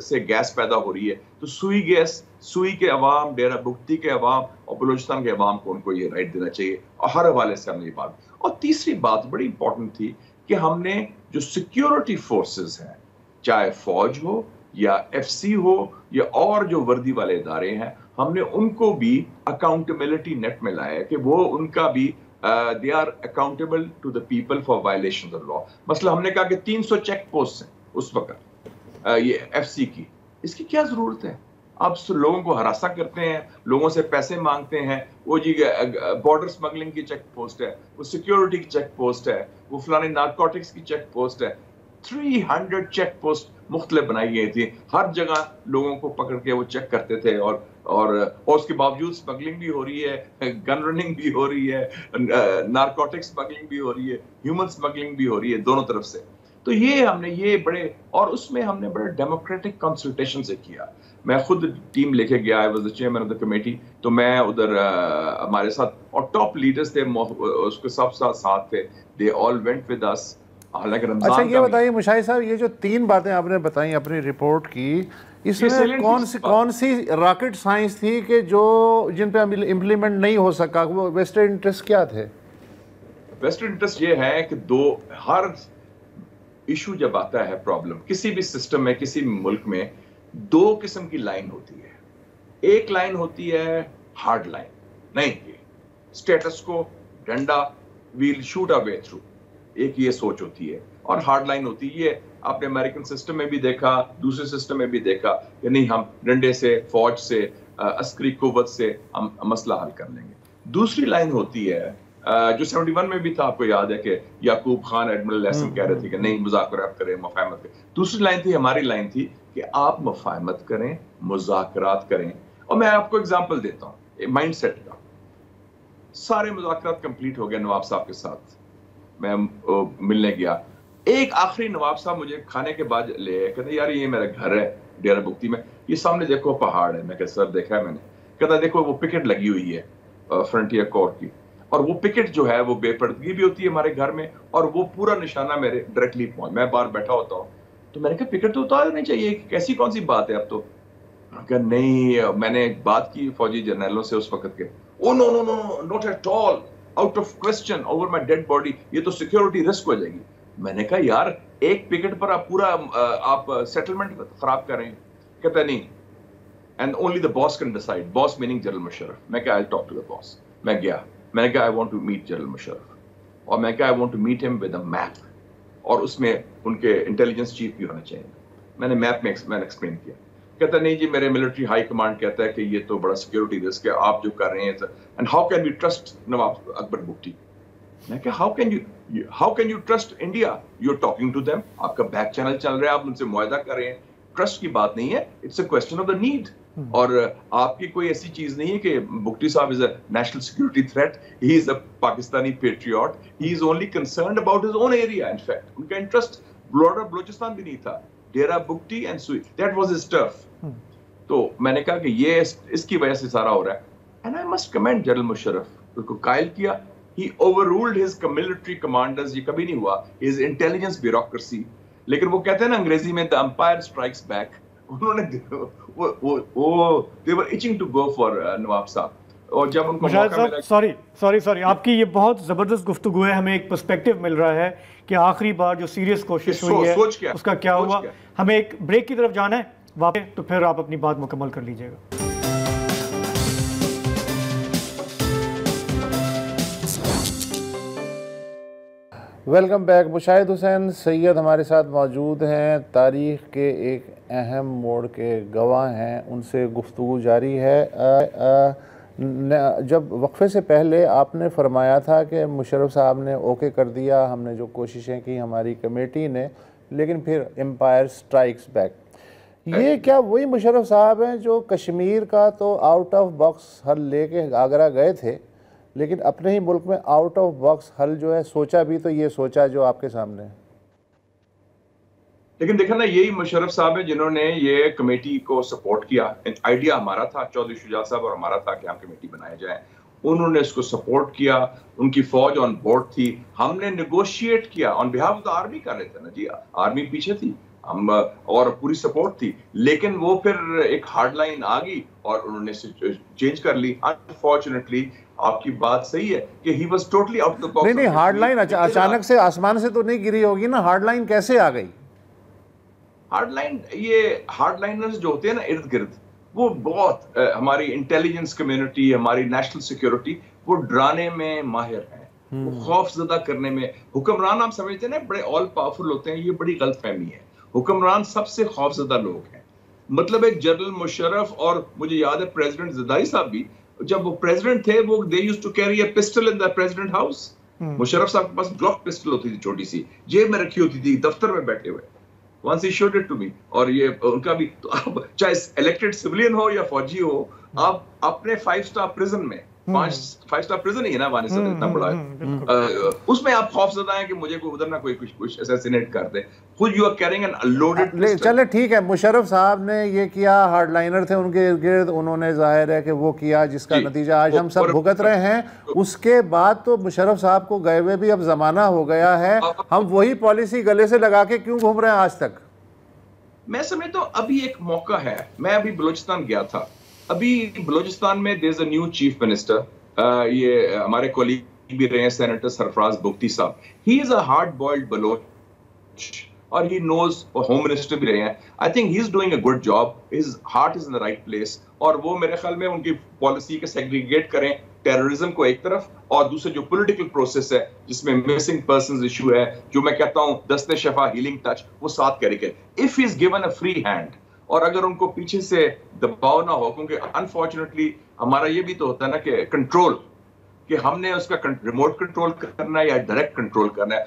سے گیس پیدا ہو رہی ہے تو سوئی کے عوام، ڈیرہ بگٹی کے عوام اور بلوچستان کے عوام کو ان کو یہ رائٹ دینا چاہیے. اور ہر حوالے سے ہم نے یہ بات. اور تیسری بات بڑی امپورٹنٹ تھی کہ ہم نے جو سیکیورٹی فورسز ہیں، چاہے فوج ہو یا FCC ہو یا اور جو وردی والے ادارے ہیں، ہم نے ان کو بھی اکاؤنٹیبلٹی نیٹ میں لایا کہ وہ ان کا بھی they are accountable to the people for violations of law. مثلا ہم نے کہا کہ 300 چیک پوسٹ ہیں اس وقت یہ FCC کی. اس کی کیا ضرورت ہے؟ آپ لوگوں کو ہراساں کرتے ہیں، لوگوں سے پیسے مانگتے ہیں. وہ جی بارڈر سمگلنگ کی چیک پوسٹ ہے، وہ سیکیورٹی کی چیک پوسٹ ہے، وہ فلانے نارکوٹکس کی چیک پوسٹ ہے. 300 چیک پوسٹ مختلف بنائی گئی تھی. ہر جگہ لوگوں کو پکڑ کے وہ چیک کرتے تھے، اور اس کے باوجود سمگلنگ بھی ہو رہی ہے، گن رننگ بھی ہو رہی ہے، نارکوٹک سمگلنگ بھی ہو رہی ہے، ہیومن سمگلنگ بھی ہو رہی ہے، دونوں طرف سے. تو یہ ہم نے یہ بڑے، اور اس میں ہم نے بڑے ڈیموکریٹک کنسلٹیشن سے کیا. میں خود ٹیم لے کے گیا، I was the chairman of the committee. تو میں ادھر ہمارے ساتھ اور ٹاپ لیڈرز تھے، اس کے سب ساتھ تھے. they all went with us. اچھا یہ بتائیے مشاہد صاحب، یہ جو 3 باتیں آپ نے بتائیں اپنی رپورٹ کی، اس میں کون سی راکٹ سائنس تھی کہ جو جن پہ امپلیمنٹ نہیں ہو سکا؟ وہ ویسٹرن انٹرسٹ کیا تھے؟ ویسٹرن انٹرسٹ یہ ہے کہ ہر ایشو جب آتا ہے پرابلم کسی بھی سسٹم میں کسی بھی ملک میں 2 قسم کی لائن ہوتی ہے. ایک لائن ہوتی ہے ہارڈ لائن, نہیں یہ اسٹیٹس کو ڈنڈا we'll shoot a way through, ایک یہ سوچ ہوتی ہے. اور ہارڈ لائن ہوتی ہے یہ آپ نے امریکن سسٹم میں بھی دیکھا, دوسرے سسٹم میں بھی دیکھا کہ نہیں ہم ڈنڈے سے, فوج سے, عسکری قوت سے ہم مسئلہ حل کر لیں گے. دوسری لائن ہوتی ہے جو 71 میں بھی تھا, آپ کو یاد ہے کہ یعقوب خان ایڈمرل ایسم کہہ رہے تھے کہ نہیں مذاکرات کریں, مفاہمت کریں. دوسری لائن تھی, ہماری لائن تھی کہ آپ مفاہمت کریں, مذاکرات کریں. اور میں آپ کو اگزامپل دیتا ہوں مائنڈ سیٹ کا. سارے مذاکرات کمپلیٹ ہو گئے نواب صاحب کے ساتھ, میں ملنے گیا. ایک آخری نواب صاحب مجھے کھانے کے بعد لے کہتے یار یہ میرا گھر ہے ڈیرہ بگٹی میں, یہ سامنے دیکھو پہاڑ ہے. میں کہ سر دیکھا ہے میں نے. کہتا دیکھو وہ پکٹ لگی ہوئی ہے فرنٹیئر کور کی, اور وہ پکٹ جو ہے وہ بے پردگی بھی ہوتی ہے ہمارے گھر میں, اور وہ پورا نشانہ میرے ڈائریکٹلی پہنچ, میں باہر بیٹھا ہوتا ہوں. تو میں نے کہا پکٹ تو اتار نہیں چاہیے, کیسی کون سی بات ہے اب تو. کہ نہیں, میں نے بات کی فوجی جرنیلوں سے اس وقت کے, oh no no no not at all, out of question, over my dead body, یہ تو سیکیورٹی رسک ہو جائے گی. میں نے کہا یار ایک پکٹ پر آپ پورا آپ سیٹلمنٹ خراب کر رہے ہیں. کہتا نہیں, and only the boss can decide, boss meaning general Musharraf. میں کہا آئی ٹاک ٹو دا باس. میں گیا, میں نے کہا I want to meet general Musharraf, اور میں کہا I want to meet him with a map, اور اس میں ان کے انٹیلیجنس چیف بھی ہونا چاہیے. میں نے میپ میں نے ایکسپلین کیا. کہتا نہیں جی میرے ملٹری ہائی کمانڈ کہتا ہے کہ یہ تو بڑا سیکیورٹی رسک ہے آپ جو کر رہے ہیں, and how can we trust Nawab Akbar Bugti. میں کہا how can you trust India, you are talking to them, آپ کا بیک چینل چل رہا ہے, آپ ان سے معاہدہ کر رہے ہیں. ٹرسٹ کی بات نہیں ہے, it's a question of the need. اور آپ کی کوئی ایسی چیز نہیں ہے کہ بگٹی صاحب is a national security threat, he is a Pakistani patriot, he is only concerned about his own area. In fact ان کا انٹرسٹ بارڈر بلوچستان بھی نہیں تھا, Dera Bugti and Sui, that was his turf. تو میں نے کہا کہ یہ اس کی وجہ سے سارا ہو رہا ہے. And I must commend General Musharraf, اس کو قائل کیا. He overruled his military commanders, یہ کبھی نہیں ہوا, his intelligence bureaucracy. لیکن وہ کہتے ہیں نا انگریزی میں the empire strikes back. انہوں نے they were itching to go for نواب صاحب. اور جب ان کو موقع ملا, سوری آپ کی یہ بہت زبردست گفتگو ہے, ہمیں ایک پرسپیکٹیو مل رہا ہے کہ آخری بار جو سیریس کوشش ہوئی ہے اس کا کیا ہوا. ہمیں ایک بریک کی طرف جانا ہے واپس, تو پھر آپ اپنی بات مکمل کر لیجئے گا. Welcome back. مشاہد حسین سید ہمارے ساتھ موجود ہیں, تاریخ کے ایک اہم موڑ کے گواہ ہیں, ان سے گفتگو جاری ہے. جب وقفے سے پہلے آپ نے فرمایا تھا کہ مشرف صاحب نے اوکے کر دیا, ہم نے جو کوششیں کی ہماری کمیٹی نے, لیکن پھر امپائر سٹرائکس بیک. یہ کیا وہی مشرف صاحب ہیں جو کشمیر کا تو آؤٹ آف باکس حل لے کے آگرہ گئے تھے, لیکن اپنے ہی ملک میں آؤٹ آف باکس حل جو ہے سوچا بھی تو یہ سوچا جو آپ کے سامنے ہے؟ لیکن دیکھیں نا, یہی مشرف صاحب ہیں جنہوں نے یہ کمیٹی کو سپورٹ کیا. آئیڈیا ہمارا تھا, چودھری شجاعت صاحب اور ہمارا تھا کہ ہم کمیٹی بنائے جائیں. انہوں نے اس کو سپورٹ کیا, ان کی فوج آن بورڈ تھی, ہم نے نیگوشیٹ کیا آن بہاف آف دا آرمی کر رہے تھے نا جی, آرمی پیچھے تھی, ہم اور پوری سپورٹ تھی. لیکن وہ پھر ایک ہارڈ لائن آ گئی اور انہوں نے چینج کر لی. انفارچونیٹلی آپ کی بات صحیح ہے کہ he was totally out of the box. نہیں ہارڈ لائن اچانک سے آسمان سے تو نہیں گری ہوگی نا, ہارڈ لائن کیسے آ گئی؟ ہارڈ لائن, یہ ہارڈ لائنرز جو ہوتے ہیں نا ارد گرد, وہ بہت ہماری انٹیلیجنس کمیونٹی, ہماری نیشنل سیکیورٹی, وہ ڈرانے میں ماہر ہیں, وہ خوف زدہ کرنے میں. حکمران ہم سمجھتے ہیں نا بڑے آل پاورفل ہوتے ہیں, یہ بڑی غلط فہمی ہے. حکمران سب سے خوف زدہ لوگ ہیں. مطلب ایک جنرل مشرف, اور مجھے یاد ہے پریزیڈنٹ زرداری صاحب بھی جب وہ پریزیڈنٹ تھے, وہ they used to carry a pistol in the president house. Musharraf صاحب کے پاس گلوک پسٹل ہوتی تھی, چھوٹی سی جیب میں رکھی ہوتی تھی, دفتر میں بیٹھے ہوئے. once he showed it to me. اور یہ ان کا بھی, تو آپ چاہے الیکٹڈ سویلین ہو یا فوجی ہو, آپ اپنے 5 سٹار پرزن میں, 5 سٹار پرزن ہی ہے نا افغانستان اتنا بڑا ہے, اس میں آپ خوف زدہ ہیں کہ مجھے کوئی ادھر نہ کوئی کچھ اسیسینیٹ کر دے. خود you are carrying an loaded pistol. چلے ٹھیک ہے, مشرف صاحب نے یہ کیا, ہارڈ لائنر تھے ان کے ارد گرد, انہوں نے ظاہر ہے کہ وہ کیا جس کا نتیجہ آج ہم سب بھگت رہے ہیں. اس کے بعد تو مشرف صاحب کو گئے ہوئے بھی اب زمانہ ہو گیا ہے, ہم وہی پالیسی گلے سے لگا کے کیوں گھوم رہے ہیں آج تک؟ میں سمجھتا ہوں ابھی ایک موقع ہے. میں ابھی بلوچستان گیا تھا, ابھی بلوچستان میں دیر از اے نیو چیف منسٹر, یہ ہمارے کولیگ بھی رہے ہیں سینیٹر سرفراز بگٹی صاحب. ہی is a hard boiled Baloch اور ہی نوز, ہوم منسٹر بھی رہے ہیں. I think he is doing a good job, his heart is in the right place. اور وہ میرے خیال میں ان کی پالیسی کے سیگریگیٹ کریں ٹیررزم کو ایک طرف, اور دوسرے جو پولیٹیکل پروسیس ہے جس میں مسنگ پرسنز ایشو ہے, جو میں کہتا ہوں دست شفا ہیلنگ ٹچ, وہ ساتھ کرے گا if he is given a free hand. اور اگر ان کو پیچھے سے دباؤ نہ ہو, کیونکہ انفارچونیٹلی ہمارا یہ بھی تو ہوتا ہے نا کہ کنٹرول, کہ ہم نے اس کا ریموٹ کنٹرول کرنا ہے یا ڈائریکٹ کنٹرول کرنا ہے.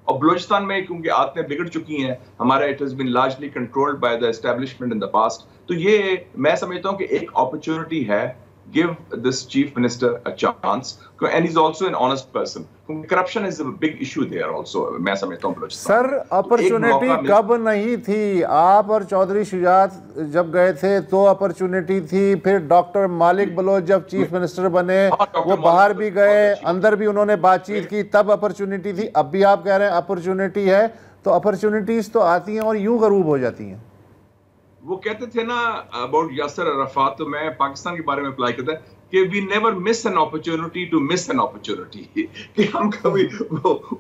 اور بلوچستان میں کیونکہ عادتیں بگڑ چکی ہیں ہمارا, it has been largely controlled by the establishment in the past. تو یہ میں سمجھتا ہوں کہ ایک اپرچونٹی ہے, give this chief minister a chance, and he's also an honest person. Corruption is a big issue there also. میں سمجھتا ہوں بلوچستان. سر اپرچونٹی کب نہیں تھی؟ آپ اور چودھری شجاعت جب گئے تھے تو اپرچونٹی تھی, پھر ڈاکٹر مالک بلوچ جب چیف منسٹر بنے وہ باہر بھی گئے, اندر بھی انہوں نے بات چیت کی, تب اپرچونٹی تھی. اب بھی آپ کہہ رہے ہیں اپرچونٹی ہے, تو اپرچونٹیز تو آتی ہیں اور یوں غروب ہو جاتی ہیں. وہ کہتے تھے نا اباؤٹ یاسر عرفات, تو میں پاکستان کے بارے میں اپلائی کرتا کہ we never miss an opportunity to miss an opportunity, کہ ہم کبھی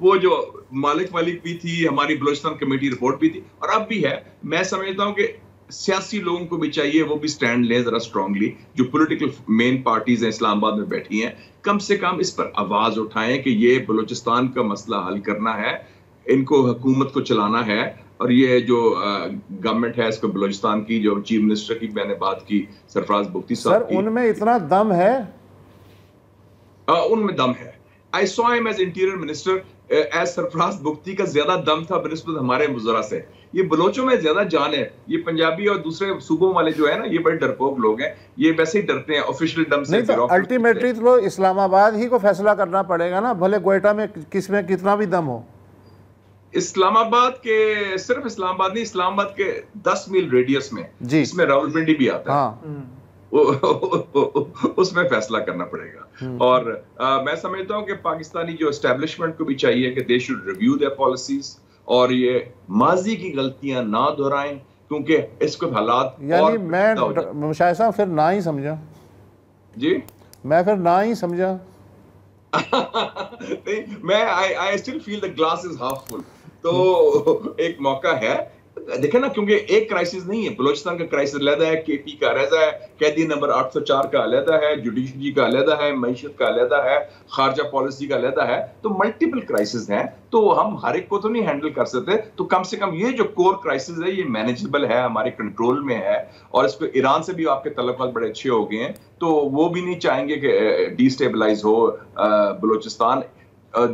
وہ جو مالک بھی تھی, ہماری بلوچستان کمیٹی رپورٹ بھی تھی اور اب بھی ہے. میں سمجھتا ہوں کہ سیاسی لوگوں کو بھی چاہیے وہ بھی سٹینڈ لیں ذرا اسٹرانگلی, جو پولیٹیکل مین پارٹیز ہیں اسلام آباد میں بیٹھی ہیں, کم سے کم اس پر آواز اٹھائیں کہ یہ بلوچستان کا مسئلہ حل کرنا ہے, ان کو حکومت کو چلانا ہے. اور یہ جو گورنمنٹ ہے اس کو بلوچستان کی, جو چیف منسٹر کی میں نے بات کی سرفراز بگٹی صاحب کی, سر ان میں اتنا دم ہے, ان میں دم ہے. I saw him as interior minister, as سرفراز بگٹی کا زیادہ دم تھا بنسبت ہمارے وزراء سے. یہ بلوچوں میں زیادہ جان ہے. یہ پنجابی اور دوسرے صوبوں والے جو ہے نا, یہ بڑے ڈرپوک لوگ ہیں, یہ ویسے ہی ڈرتے ہیں آفیشیل دم سے. نہیں تو الٹیمیٹلی تو اسلام آباد ہی کو فیصلہ کرنا پڑے گا نا, بھلے کوئٹہ میں کس میں کتنا بھی دم ہو. اسلام آباد کے صرف اسلام آباد نہیں, اسلام آباد کے 10 میل ریڈیس میں اس میں راولپنڈی بھی آتا ہے, اس میں فیصلہ کرنا پڑے گا. اور میں سمجھتا ہوں کہ پاکستانی جو اسٹیبلشمنٹ کو بھی چاہیے کہ they should review their policies, اور یہ ماضی کی غلطیاں نہ دہرائیں, کیونکہ اس کو حالات, یعنی میں مشاہد صاحب پھر نہ ہی سمجھا, جی میں پھر نہ ہی سمجھا, میں I still feel the glass is half full. تو ایک موقع ہے, دیکھیں نا, کیونکہ ایک کرائسس نہیں ہے. بلوچستان کا کرائسس علیحدہ ہے, کے پی کا علیحدہ ہے, قیدی نمبر 804 کا علیحدہ ہے, جوڈیشری کا علیحدہ ہے, معیشت کا علیحدہ ہے, خارجہ پالیسی کا علیحدہ ہے. تو ملٹیپل کرائسس ہیں, تو ہم ہر ایک کو تو نہیں ہینڈل کر سکتے. تو کم سے کم یہ جو کور کرائسس ہے یہ مینیجبل ہے, ہمارے کنٹرول میں ہے. اور اس پہ ایران سے بھی آپ کے تعلقات بڑے اچھے ہو گئے ہیں, تو وہ بھی نہیں چاہیں گے کہ ڈی اسٹیبلائز ہو بلوچستان.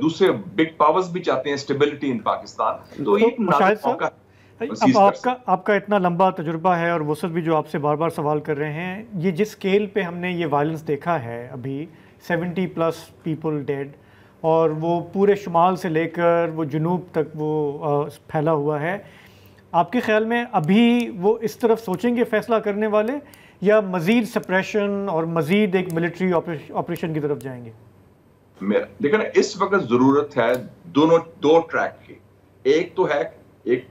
دوسرے بگ پاورز بھی چاہتے ہیں اسٹیبلٹی ان پاکستان. تو ایک موقع. آپ کا اتنا لمبا تجربہ ہے, اور وسط بھی جو آپ سے بار بار سوال کر رہے ہیں, یہ جس اسکیل پہ ہم نے یہ وائلنس دیکھا ہے ابھی, 70+ پیپل ڈیڈ, اور وہ پورے شمال سے لے کر وہ جنوب تک وہ پھیلا ہوا ہے, آپ کے خیال میں ابھی وہ اس طرف سوچیں گے فیصلہ کرنے والے, یا مزید سپریشن اور مزید ایک ملٹری آپریشن کی طرف جائیں گے؟ دیکھیں نا, اس وقت ضرورت ہے دو ٹریک کی. ایک تو ہے ایک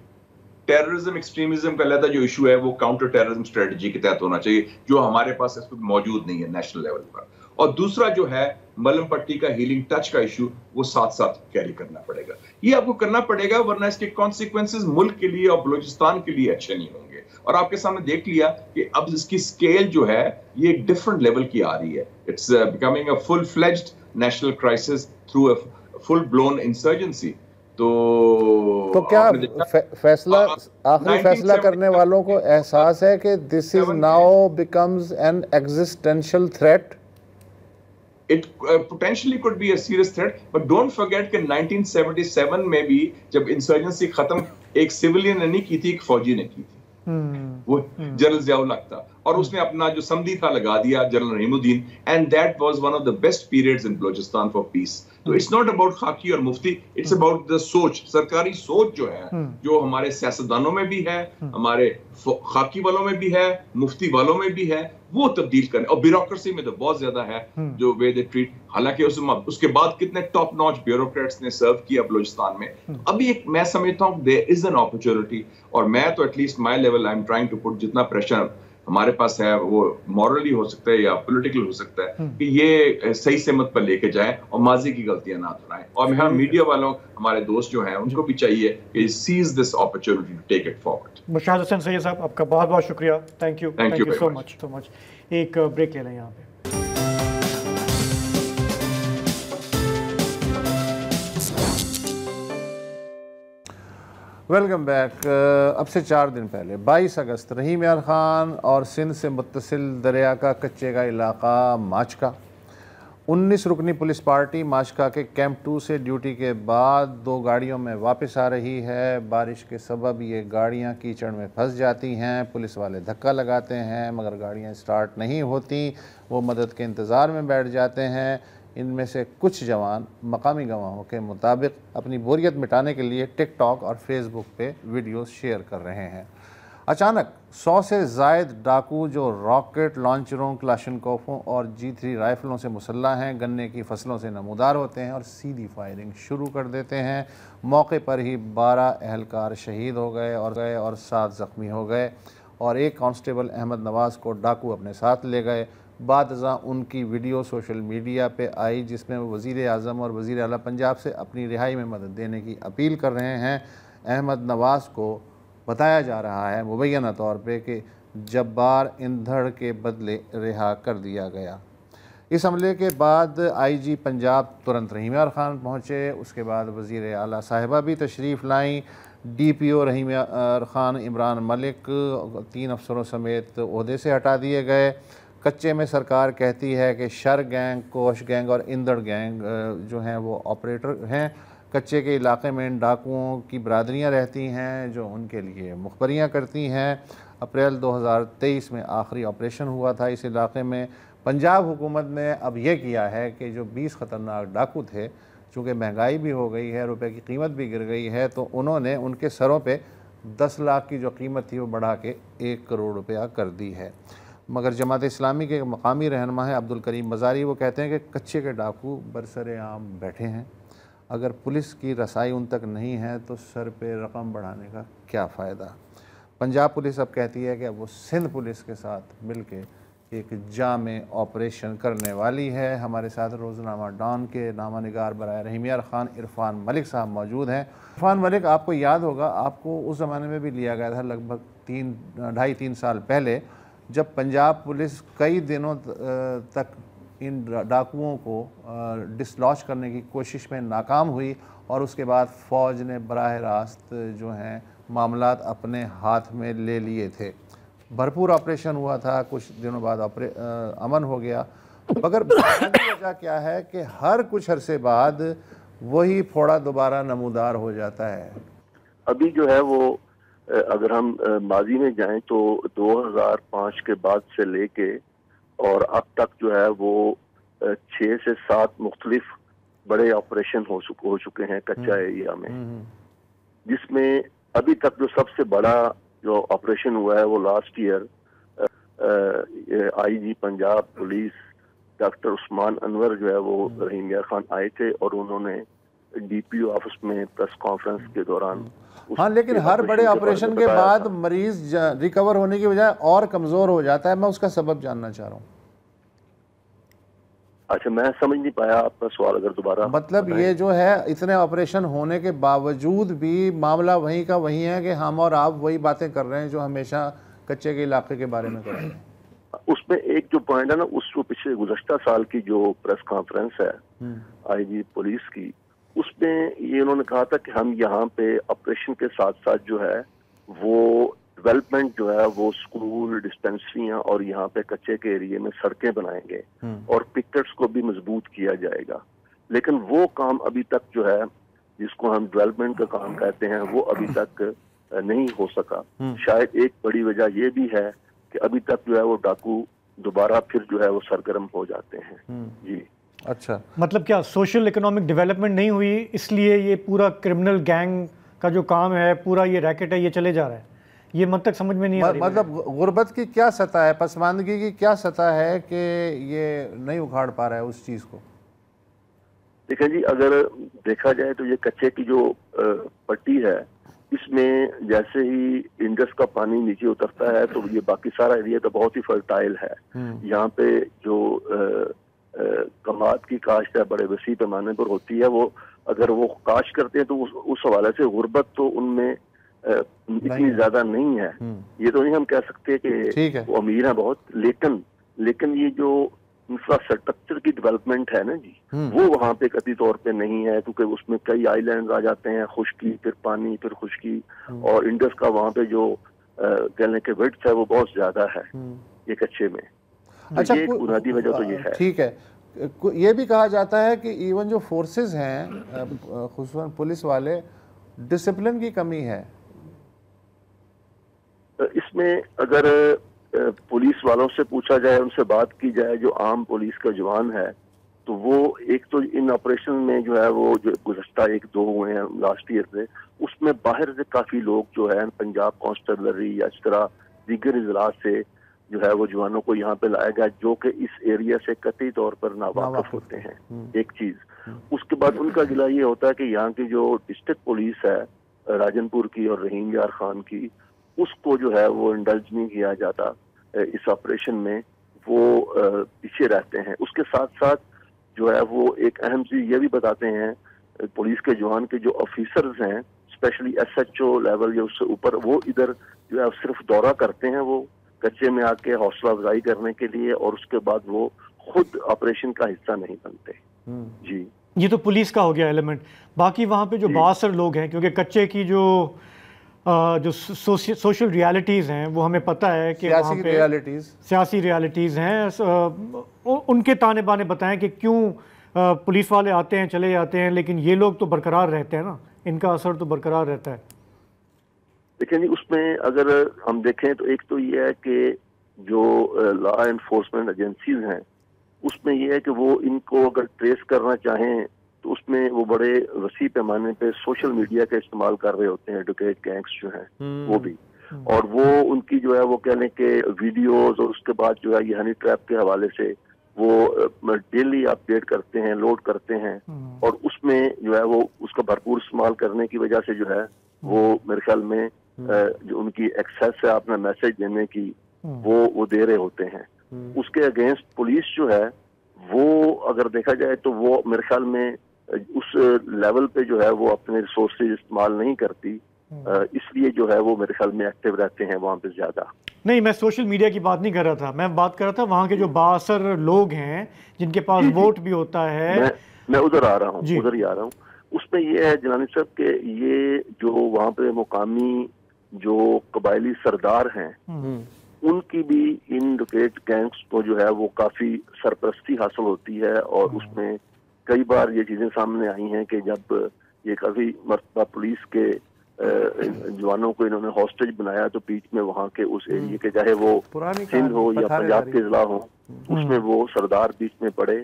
ٹیررزم ایکسٹریمزم کا علیحدہ جو ایشو ہے وہ کاؤنٹر ٹیررزم اسٹریٹجی کے تحت ہونا چاہیے, جو ہمارے پاس اس وقت موجود نہیں ہے نیشنل لیول پر. اور دوسرا جو ہے ملم پٹی کا ہیلنگ ٹچ کا ایشو, وہ ساتھ ساتھ کیری کرنا پڑے گا. یہ آپ کو کرنا پڑے گا, ورنہ اس کے کانسیکوینسز ملک کے لیے اور بلوچستان کے لیے اچھے نہیں ہوں گے. اور آپ کے سامنے دیکھ لیا کہ اب اس کی سکیل جو ہے یہ ایک ڈفرنٹ لیول کی آ رہی ہے. It's becoming a full fledged national crisis through a full blown insurgency. تو کیا فیصلہ, آخری فیصلہ کرنے والوں کو احساس ہے کہ this is now becomes an existential threat? It potentially could be a serious threat, but don't forget کہ 1977 میں بھی جب انسرجنسی ختم ایک سیولین نے نہیں کی تھی, ایک فوجی نے کی تھی, وہ جنرل ضیاء الحق تھا. اور اس نے اپنا جو سمدھی تھا لگا دیا General Rahim Uddin, and that was one of the best periods in Balochistan for peace. تو اٹس ناٹ اباؤٹ خاکی اور مفتی, اٹس اباؤٹ دا سوچ, سرکاری سوچ جو ہے, جو ہمارے سیاستدانوں میں بھی ہے, ہمارے خاکی والوں میں بھی ہے, مفتی والوں میں بھی ہے, وہ تبدیل کریں. اور بیوروکریسی میں تو بہت زیادہ ہے جو وے دے ٹریٹ, حالانکہ اس کے بعد کتنے ٹاپ ناچ بیوروکریٹس نے سرو کیا بلوچستان میں. ابھی ایک میں سمجھتا ہوں there is an opportunity, اور میں تو at least my level I am trying to put جتنا پریشر ہمارے پاس ہے, وہ مورلی ہو سکتا ہے یا پولیٹیکل ہو سکتا ہے, کہ یہ صحیح سمت پر لے کے جائیں اور ماضی کی غلطیاں نہ دہرائیں. اور میڈیا والوں, ہمارے دوست جو ہیں, ان کو بھی چاہیے کہ seize this opportunity to take it forward. Mushahid Hussain Syed صاحب, آپ کا بہت بہت شکریہ. Thank you so much. ایک بریک لے لیں یہاں پہ. Welcome back. اب سے 4 دن پہلے 22 اگست رحیم یار خان اور سندھ سے متصل دریا کا کچے کا علاقہ ماچکا, 19 رکنی پولیس پارٹی ماشکا کے کیمپ 2 سے ڈیوٹی کے بعد 2 گاڑیوں میں واپس آ رہی ہے. بارش کے سبب یہ گاڑیاں کیچڑ میں پھنس جاتی ہیں. پولیس والے دھکا لگاتے ہیں مگر گاڑیاں سٹارٹ نہیں ہوتی. وہ مدد کے انتظار میں بیٹھ جاتے ہیں. ان میں سے کچھ جوان مقامی گواہوں کے مطابق اپنی بوریت مٹانے کے لیے ٹک ٹاک اور فیس بک پہ ویڈیوز شیئر کر رہے ہیں. اچانک 100 سے زائد ڈاکو جو راکٹ لانچروں, کلاشنکوفوں اور G3 رائفلوں سے مسلح ہیں, گنے کی فصلوں سے نمودار ہوتے ہیں اور سیدھی فائرنگ شروع کر دیتے ہیں. موقع پر ہی 12 اہلکار شہید ہو گئے اور 7 زخمی ہو گئے, اور ایک کانسٹیبل احمد نواز کو ڈاکو اپنے ساتھ لے گئے. بعد ازاں ان کی ویڈیو سوشل میڈیا پہ آئی جس میں وہ وزیر اعظم اور وزیر اعلیٰ پنجاب سے اپنی رہائی میں مدد دینے کی اپیل کر رہے ہیں. احمد نواز کو بتایا جا رہا ہے مبینہ طور پہ کہ جبار اندھڑ کے بدلے رہا کر دیا گیا. اس حملے کے بعد IG پنجاب ترنت رحیم یار خان پہنچے. اس کے بعد وزیر اعلیٰ صاحبہ بھی تشریف لائیں. DPO رحیم یار خان عمران ملک 3 افسروں سمیت عہدے سے ہٹا دیے گئے. کچے میں سرکار کہتی ہے کہ شر گینگ, کوش گینگ اور اندڑ گینگ جو ہیں وہ آپریٹر ہیں. کچے کے علاقے میں ان ڈاکوؤں کی برادریاں رہتی ہیں جو ان کے لیے مخبریاں کرتی ہیں. اپریل 2023 میں آخری آپریشن ہوا تھا اس علاقے میں. پنجاب حکومت نے اب یہ کیا ہے کہ جو 20 خطرناک ڈاکو تھے, چونکہ مہنگائی بھی ہو گئی ہے, روپے کی قیمت بھی گر گئی ہے, تو انہوں نے ان کے سروں پہ 10 لاکھ کی جو قیمت تھی وہ بڑھا کے 1 کروڑ روپیہ کر دی ہے. مگر جماعت اسلامی کے مقامی رہنما ہیں عبدالکریم مزاری, وہ کہتے ہیں کہ کچے کے ڈاکو برسر عام بیٹھے ہیں. اگر پولیس کی رسائی ان تک نہیں ہے تو سر پہ رقم بڑھانے کا کیا فائدہ. پنجاب پولیس اب کہتی ہے کہ اب وہ سندھ پولیس کے ساتھ مل کے ایک جامع آپریشن کرنے والی ہے. ہمارے ساتھ روزنامہ ڈان کے نامہ نگار برائے رحیم یار خان عرفان ملک صاحب موجود ہیں. عرفان ملک, آپ کو یاد ہوگا, آپ کو اس زمانے میں بھی لیا گیا تھا لگ بھگ 2.5-3 سال پہلے, جب پنجاب پولیس کئی دنوں تک ان ڈاکوؤں کو ڈسلوچ کرنے کی کوشش میں ناکام ہوئی, اور اس کے بعد فوج نے براہ راست جو ہیں معاملات اپنے ہاتھ میں لے لیے تھے. بھرپور آپریشن ہوا تھا, کچھ دنوں بعد امن ہو گیا. مگر وجہ کیا ہے کہ ہر کچھ عرصے بعد وہی پھوڑا دوبارہ نمودار ہو جاتا ہے. ابھی جو ہے وہ اگر ہم ماضی میں جائیں تو 2005 کے بعد سے لے کے اور اب تک جو ہے وہ 6 سے 7 مختلف بڑے آپریشن ہو چکے ہیں کچا ایریا میں, جس میں ابھی تک جو سب سے بڑا جو آپریشن ہوا ہے وہ last year IG Punjab police doctor Usman Anwar جو ہے وہ رحیم یار خان آئے تھے, اور انہوں نے DPO آفس میں پریس کانفرنس کے دوران. ہاں, لیکن ہر بڑے آپریشن کے بعد مریض ریکور ہونے کی بجائے اور کمزور ہو جاتا ہے. میں اس کا سبب جاننا چاہ رہا ہوں. اچھا, میں سمجھ نہیں پایا آپ کا سوال, اگر دوبارہ. مطلب یہ جو ہے اتنے آپریشن ہونے کے باوجود بھی معاملہ وہیں کا وہیں ہے کہ ہم اور آپ وہی باتیں کر رہے ہیں جو ہمیشہ کچے کے علاقے کے بارے میں کر رہے ہیں. اس میں ایک جو پوائنٹ ہے نا, اس کو پچھلے گزشتہ سال کی جو پریس کانفرنس ہے IG پولیس کی, اس میں یہ انہوں نے کہا تھا کہ ہم یہاں پہ آپریشن کے ساتھ ساتھ جو ہے وہ ڈیولپمنٹ جو ہے وہ اسکول, ڈسپینسریاں اور یہاں پہ کچے کے ایریے میں سڑکیں بنائیں گے اور پکٹس کو بھی مضبوط کیا جائے گا. لیکن وہ کام ابھی تک جو ہے جس کو ہم ڈیولپمنٹ کا کام کہتے ہیں وہ ابھی تک نہیں ہو سکا. شاید ایک بڑی وجہ یہ بھی ہے کہ ابھی تک جو ہے وہ ڈاکو دوبارہ پھر جو ہے وہ سرگرم ہو جاتے ہیں. جی اچھا، مطلب کیا سوشل اکنامک ڈیولپمنٹ نہیں ہوئی اس لیے یہ پورا کرمنل گینگ کا جو کام ہے، پورا یہ ریکٹ ہے، یہ چلے جا رہا ہے؟ یہ منطق سمجھ میں نہیں آ رہی. مطلب غربت کی کیا سطح ہے، پسماندگی کی کیا سطح ہے کہ یہ نہیں اکھاڑ پا رہا ہے اس چیز کو؟ دیکھیں جی، اگر دیکھا جائے تو یہ کچے کی جو پٹی ہے، اس میں جیسے ہی انڈس کا پانی نیچے اترتا ہے تو یہ باقی سارا ایریا تو بہت ہی فرٹائل ہے. یہاں پہ جو کماد کی کاشت ہے بڑے وسیع پیمانے پر ہوتی ہے، وہ اگر وہ کاشت کرتے ہیں تو اس حوالے سے غربت تو ان میں اتنی زیادہ نہیں ہے. یہ تو نہیں ہم کہہ سکتے کہ وہ امیر ہیں بہت، لیکن یہ جو انفراسٹرکچر کی ڈیولپمنٹ ہے نا جی، وہ وہاں پہ قطعی طور پہ نہیں ہے، کیونکہ اس میں کئی آئی لینڈ آ جاتے ہیں، خشکی پھر پانی پھر خشکی، اور انڈس کا وہاں پہ جو کہنے کے وڈتھ ہے وہ بہت زیادہ ہے یہ کچے میں. اچھا، یہ ایک بنیادی وجہ تو یہ ہے. ٹھیک ہے. یہ بھی کہا جاتا ہے کہ ایون جو فورسز ہیں خصوصاً پولیس والے، ڈسپلن کی کمی ہے. اس میں اگر پولیس والوں سے پوچھا جائے، ان سے بات کی جائے، جو عام پولیس کا جوان ہے، تو وہ ایک تو ان آپریشن میں جو ہے وہ جو گزشتہ 1-2 ہوئے ہیں لاسٹ ایئر سے، اس میں باہر سے کافی لوگ جو ہے پنجاب کانسٹیبلری یا اس طرح دیگر اضلاع سے جو ہے وہ جوانوں کو یہاں پہ لایا گیا، جو کہ اس ایریا سے قطعی طور پر ناواقف ہوتے ہیں. ایک چیز. اس کے بعد ان کا ضلع یہ ہوتا ہے کہ یہاں کی جو ڈسٹرکٹ پولیس ہے راجن پور کی اور رحیم یار خان کی، اس کو جو ہے وہ انڈلج نہیں کیا جاتا اس آپریشن میں، وہ پیچھے رہتے ہیں. اس کے ساتھ ساتھ جو ہے وہ ایک اہم چیز یہ بھی بتاتے ہیں پولیس کے جوان کے جو آفیسرز ہیں، especially S H O level یا اس سے اوپر، وہ ادھر جو ہے صرف دورہ کرتے ہیں وہ کچے میں آ کے حوصلہ افزائی کرنے کے لیے، اور اس کے بعد وہ خود آپریشن کا حصہ نہیں بنتے. جی، یہ تو پولیس کا ہو گیا ایلیمنٹ. باقی وہاں پہ جو بااثر لوگ ہیں، کیونکہ کچے کی جو سوشل ریالٹیز ہیں وہ ہمیں پتہ ہے کہ سیاسی ریالٹیز ہیں، ان کے تانے بانے بتائیں کہ کیوں پولیس والے آتے ہیں چلے جاتے ہیں لیکن یہ لوگ تو برقرار رہتے ہیں نا، ان کا اثر تو برقرار رہتا ہے. دیکھیں جی، اس میں اگر ہم دیکھیں تو ایک تو یہ ہے کہ جو لا انفورسمنٹ ایجنسیز ہیں، اس میں یہ ہے کہ وہ ان کو اگر ٹریس کرنا چاہیں تو اس میں وہ بڑے وسیع پیمانے پہ سوشل میڈیا کا استعمال کر رہے ہوتے ہیں ایڈوکیٹ گینگس جو ہیں وہ بھی، اور وہ ان کی جو ہے وہ کہنے کے ویڈیوز، اور اس کے بعد جو ہے یہ ہنی ٹریپ کے حوالے سے وہ ڈیلی اپڈیٹ کرتے ہیں، لوڈ کرتے ہیں، اور اس میں جو ہے وہ اس کا بھرپور استعمال کرنے کی وجہ سے جو ہے وہ میرے خیال میں جو ان کی ایکسیس ہے اپنا میسج دینے کی، وہ دے رہے ہوتے ہیں. اس کے اگینسٹ پولیس جو ہے وہ اگر دیکھا جائے تو وہ میرے خیال میں اس لیول پہ جو ہے وہ اپنے ریسورسز استعمال نہیں کرتی، اس لیے جو ہے وہ میرے خیال میں ایکٹیو رہتے ہیں وہاں پہ زیادہ. نہیں، میں سوشل میڈیا کی بات نہیں کر رہا تھا، میں بات کر رہا تھا وہاں کے جو بااثر لوگ ہیں جن کے پاس ووٹ بھی ہوتا ہے. میں ادھر آ رہا ہوں، ادھر ہی آ رہا ہوں. اس میں یہ ہے جنانی صاحب کہ یہ جو وہاں پہ مقامی جو قبائلی سردار ہیں، ان کی بھی ان ڈکیٹ گینگز کو جو ہے وہ کافی سرپرستی حاصل ہوتی ہے، اور اس میں کئی بار یہ چیزیں سامنے آئی ہیں کہ جب یہ کافی مرتبہ پولیس کے جوانوں کو انہوں نے ہاسٹیج بنایا تو بیچ میں وہاں کے اس ایریے کے چاہے وہ سندھ ہو یا پنجاب کے اضلاع ہو، اس میں وہ سردار بیچ میں پڑے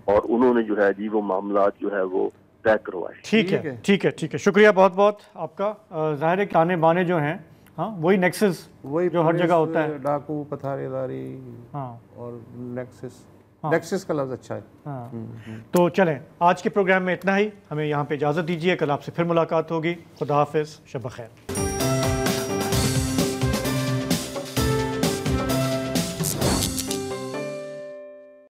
اور انہوں نے جو ہے جی وہ معاملات جو ہے وہ طے کروائے. ٹھیک ہے، شکریہ بہت بہت آپ کا. ظاہر ہے تانے بانے جو ہیں، ہاں وہی نیکسس جو ہر جگہ ہوتا ہے، ڈاکو، پتھارے داری، اور نیکسس کا لفظ اچھا ہے. تو چلیں آج کے پروگرام میں اتنا ہی، ہمیں یہاں پہ اجازت دیجیے، کل آپ سے پھر ملاقات ہوگی. خدا حافظ، شب بخیر.